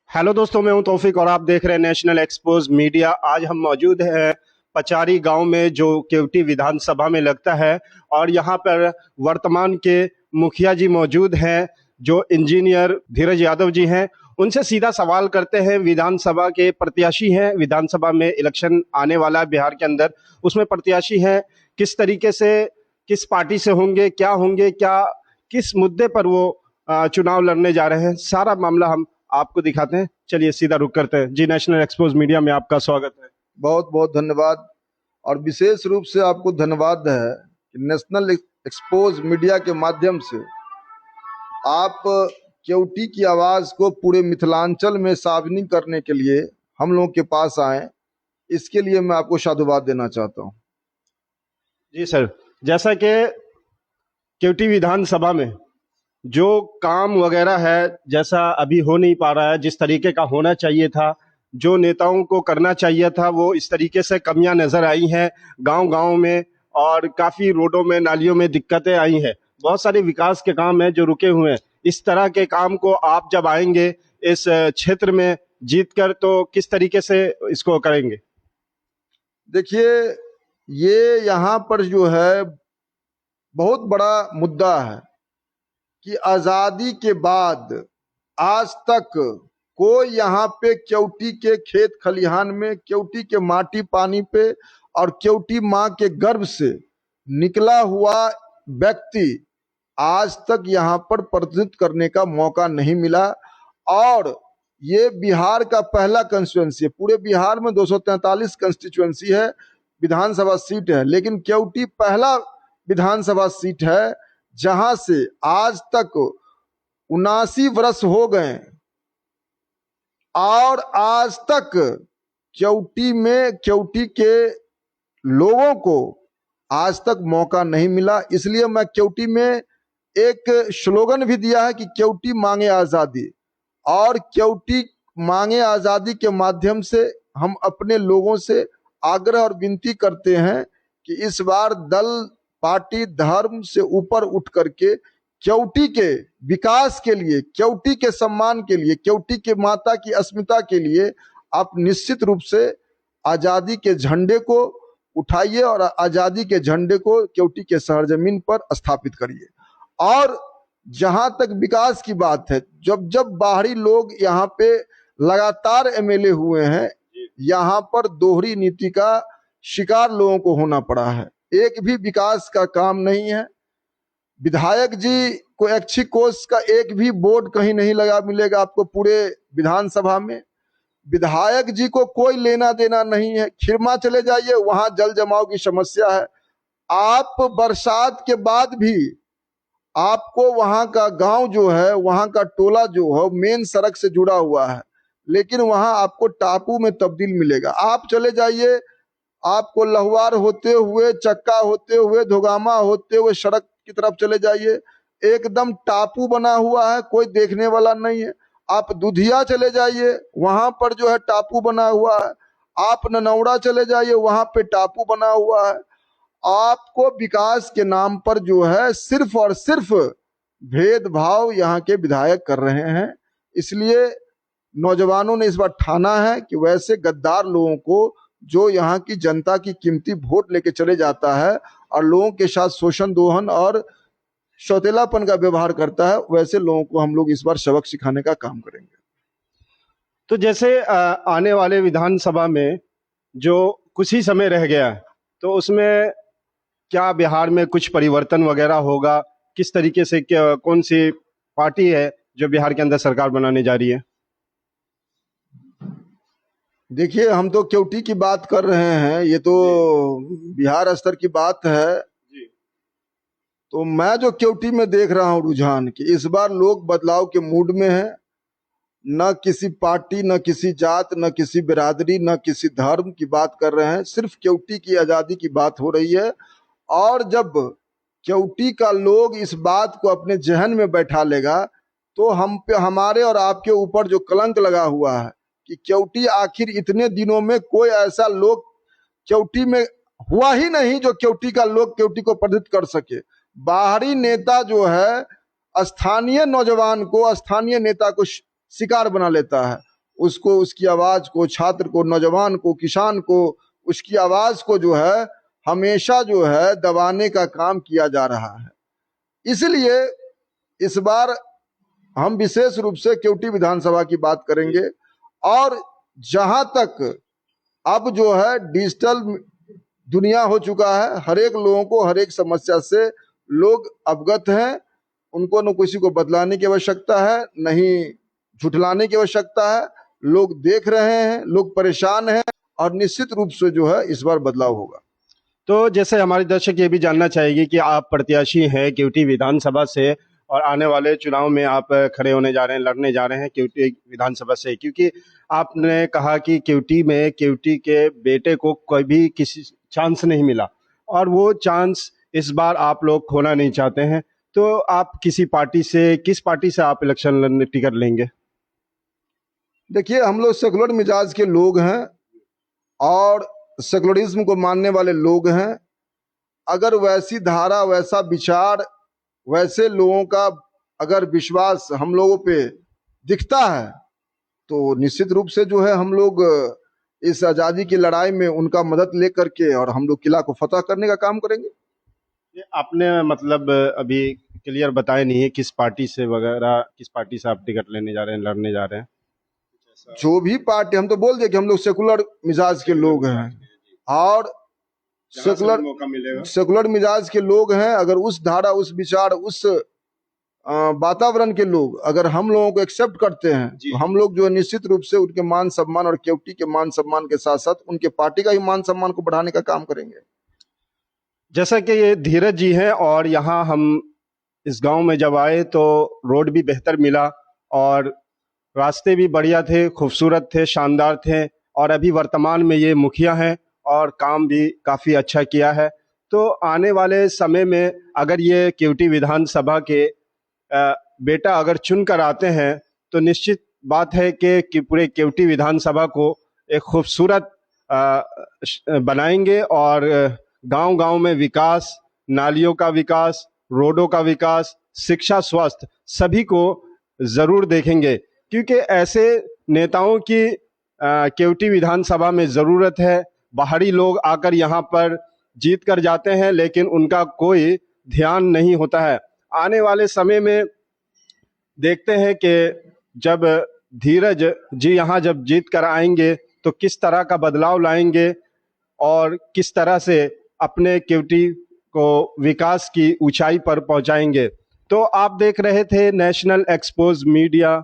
Hello दोस्तों, मैं हूं तौफीक और आप देख रहे हैं नेशनल एक्सपोज मीडिया। आज हम मौजूद हैं पचारी गांव में जो केवटी विधानसभा में लगता है और यहां पर वर्तमान के मुखिया जी मौजूद हैं जो इंजीनियर धीरज यादव जी हैं। उनसे सीधा सवाल करते हैं। विधानसभा के प्रत्याशी हैं, विधानसभा में इलेक्शन आने वाला है बिहार के अंदर, उसमें प्रत्याशी हैं। किस तरीके से, किस पार्टी से होंगे, क्या किस मुद्दे पर वो चुनाव लड़ने जा रहे हैं, सारा मामला हम आपको दिखाते हैं। चलिए सीधा रुक करते हैं जी। नेशनल एक्सपोज मीडिया में आपका स्वागत है। बहुत बहुत धन्यवाद। और विशेष रूप से आपको धन्यवाद है कि नेशनल एक्सपोज मीडिया के माध्यम से आप केवटी की आवाज को पूरे मिथिलांचल में सार्वजनिक करने के लिए हम लोगों के पास आए। इसके लिए मैं आपको साधुवाद देना चाहता हूं। जी सर, जैसा कि केवटी विधानसभा में जो काम वगैरह है, जैसा अभी हो नहीं पा रहा है, जिस तरीके का होना चाहिए था, जो नेताओं को करना चाहिए था, वो इस तरीके से कमियां नजर आई हैं गांव गांव में। और काफी रोडों में, नालियों में दिक्कतें आई हैं। बहुत सारे विकास के काम हैं जो रुके हुए हैं। इस तरह के काम को आप जब आएंगे इस क्षेत्र में जीतकर, तो किस तरीके से इसको करेंगे? देखिए, ये यहाँ पर जो है बहुत बड़ा मुद्दा है कि आजादी के बाद आज तक कोई यहाँ पे केवटी के खेत खलिहान में, केवटी के माटी पानी पे और केवटी माँ के गर्भ से निकला हुआ व्यक्ति आज तक यहाँ पर प्रतिनिधित्व करने का मौका नहीं मिला। और ये बिहार का पहला कंस्टिट्यूएंसी है। पूरे बिहार में 243 कंस्टिट्यूएंसी है, विधानसभा सीट है, लेकिन केवटी पहला विधानसभा सीट है जहां से आज तक 79 वर्ष हो गए और आज तक केवटी के लोगों को आज तक मौका नहीं मिला। इसलिए मैं केवटी में एक स्लोगन भी दिया है कि केवटी मांगे आजादी। और केवटी मांगे आजादी के माध्यम से हम अपने लोगों से आग्रह और विनती करते हैं कि इस बार दल, पार्टी, धर्म से ऊपर उठ करके केवटी के विकास के लिए, केवटी के सम्मान के लिए, केवटी के माता की अस्मिता के लिए आप निश्चित रूप से आजादी के झंडे को उठाइए और आजादी के झंडे को केवटी के सरजमीन पर स्थापित करिए। और जहां तक विकास की बात है, जब जब बाहरी लोग यहाँ पे लगातार एमएलए हुए हैं, यहाँ पर दोहरी नीति का शिकार लोगों को होना पड़ा है। एक भी विकास का काम नहीं है। विधायक जी को ऐच्छिक कोष का एक भी बोर्ड कहीं नहीं लगा मिलेगा आपको पूरे विधानसभा में। विधायक जी को कोई लेना देना नहीं है। खिरमा चले जाइए, वहां जल जमाव की समस्या है। आप बरसात के बाद भी आपको वहां का गांव जो है, वहां का टोला जो है मेन सड़क से जुड़ा हुआ है, लेकिन वहां आपको टापू में तब्दील मिलेगा। आप चले जाइए, आपको लहुआर होते हुए, चक्का होते हुए, धोगामा होते हुए सड़क की तरफ चले जाइए, एकदम टापू बना हुआ है, कोई देखने वाला नहीं है। आप दुधिया चले जाइए, वहां पर जो है टापू बना हुआ है। आप ननौड़ा चले जाइए, वहां पे टापू बना हुआ है। आपको विकास के नाम पर जो है सिर्फ और सिर्फ भेदभाव यहाँ के विधायक कर रहे हैं। इसलिए नौजवानों ने इस बार ठाना है कि वैसे गद्दार लोगों को, जो यहाँ की जनता की कीमती वोट लेके चले जाता है और लोगों के साथ शोषण, दोहन और सौतेलापन का व्यवहार करता है, वैसे लोगों को हम लोग इस बार सबक सिखाने का काम करेंगे। तो जैसे आने वाले विधानसभा में जो कुछ ही समय रह गया है, तो उसमें क्या बिहार में कुछ परिवर्तन वगैरह होगा? किस तरीके से, क्या, कौन सी पार्टी है जो बिहार के अंदर सरकार बनाने जा रही है? देखिए, हम तो केवटी की बात कर रहे हैं, ये तो बिहार स्तर की बात है। तो मैं जो केवटी में देख रहा हूँ रुझान कि इस बार लोग बदलाव के मूड में है। न किसी पार्टी, न किसी जात, न किसी बिरादरी, न किसी धर्म की बात कर रहे हैं, सिर्फ केवटी की आजादी की बात हो रही है। और जब केवटी का लोग इस बात को अपने जहन में बैठा लेगा, तो हम पे, हमारे और आपके ऊपर जो कलंक लगा हुआ है कि केवटी आखिर इतने दिनों में कोई ऐसा लोग केवटी में हुआ ही नहीं जो केवटी का लोग केवटी को प्रतिनिधित्व कर सके। बाहरी नेता जो है स्थानीय नौजवान को, स्थानीय नेता को शिकार बना लेता है। उसको, उसकी आवाज को, छात्र को, नौजवान को, किसान को, उसकी आवाज को जो है हमेशा जो है दबाने का काम किया जा रहा है। इसलिए इस बार हम विशेष रूप से केवटी विधानसभा की बात करेंगे। और जहां तक अब जो है डिजिटल दुनिया हो चुका है, हर एक लोगों को हर एक समस्या से लोग अवगत हैं, उनको न किसी को बदलाने की आवश्यकता है, नहीं झुठलाने की आवश्यकता है। लोग देख रहे हैं, लोग परेशान हैं और निश्चित रूप से जो है इस बार बदलाव होगा। तो जैसे हमारे दर्शक ये भी जानना चाहेंगे कि आप प्रत्याशी हैं केवटी विधानसभा से और आने वाले चुनाव में आप खड़े होने जा रहे हैं, लड़ने जा रहे हैं केवटी विधानसभा से, क्योंकि आपने कहा कि केवटी में केवटी के बेटे को कोई भी किसी चांस नहीं मिला और वो चांस इस बार आप लोग खोना नहीं चाहते हैं। तो आप किस पार्टी से आप इलेक्शन लड़ने टिकट लेंगे? देखिए, हम लोग सेकुलर मिजाज के लोग हैं और सेकुलरिज्म को मानने वाले लोग हैं। अगर वैसी धारा, वैसा विचार, वैसे लोगों का अगर विश्वास हम लोगों पे दिखता है तो निश्चित रूप से जो है हम लोग इस आजादी की लड़ाई में उनका मदद लेकर के और हम लोग किला को फतह करने का काम करेंगे। ये आपने मतलब अभी क्लियर बताया नहीं है किस पार्टी से वगैरह, किस पार्टी से आप टिकट लेने जा रहे हैं, लड़ने जा रहे हैं? जो भी पार्टी, हम तो बोल दिए कि हम लोग सेकुलर मिजाज के लोग हैं और सेकुलर मिजाज के लोग हैं। अगर उस धारा, उस विचार, उस वातावरण के लोग अगर हम लोगों को एक्सेप्ट करते हैं तो हम लोग जो है निश्चित रूप से उनके मान सम्मान और केवटी के मान सम्मान के साथ साथ उनके पार्टी का ही मान सम्मान को बढ़ाने का काम करेंगे। जैसा कि ये धीरज जी हैं और यहाँ हम इस गांव में जब आए तो रोड भी बेहतर मिला और रास्ते भी बढ़िया थे, खूबसूरत थे, शानदार थे और अभी वर्तमान में ये मुखिया हैं और काम भी काफ़ी अच्छा किया है। तो आने वाले समय में अगर ये केवटी विधानसभा के बेटा अगर चुन कर आते हैं तो निश्चित बात है कि पूरे केवटी विधानसभा को एक खूबसूरत बनाएंगे और गांव-गांव में विकास, नालियों का विकास, रोडों का विकास, शिक्षा, स्वास्थ्य सभी को ज़रूर देखेंगे, क्योंकि ऐसे नेताओं की केवटी विधानसभा में ज़रूरत है। बाहरी लोग आकर यहाँ पर जीत कर जाते हैं लेकिन उनका कोई ध्यान नहीं होता है। आने वाले समय में देखते हैं कि जब धीरज जी यहाँ जब जीत कर आएंगे तो किस तरह का बदलाव लाएंगे और किस तरह से अपने केवटी को विकास की ऊंचाई पर पहुंचाएंगे। तो आप देख रहे थे नेशनल एक्सपोज मीडिया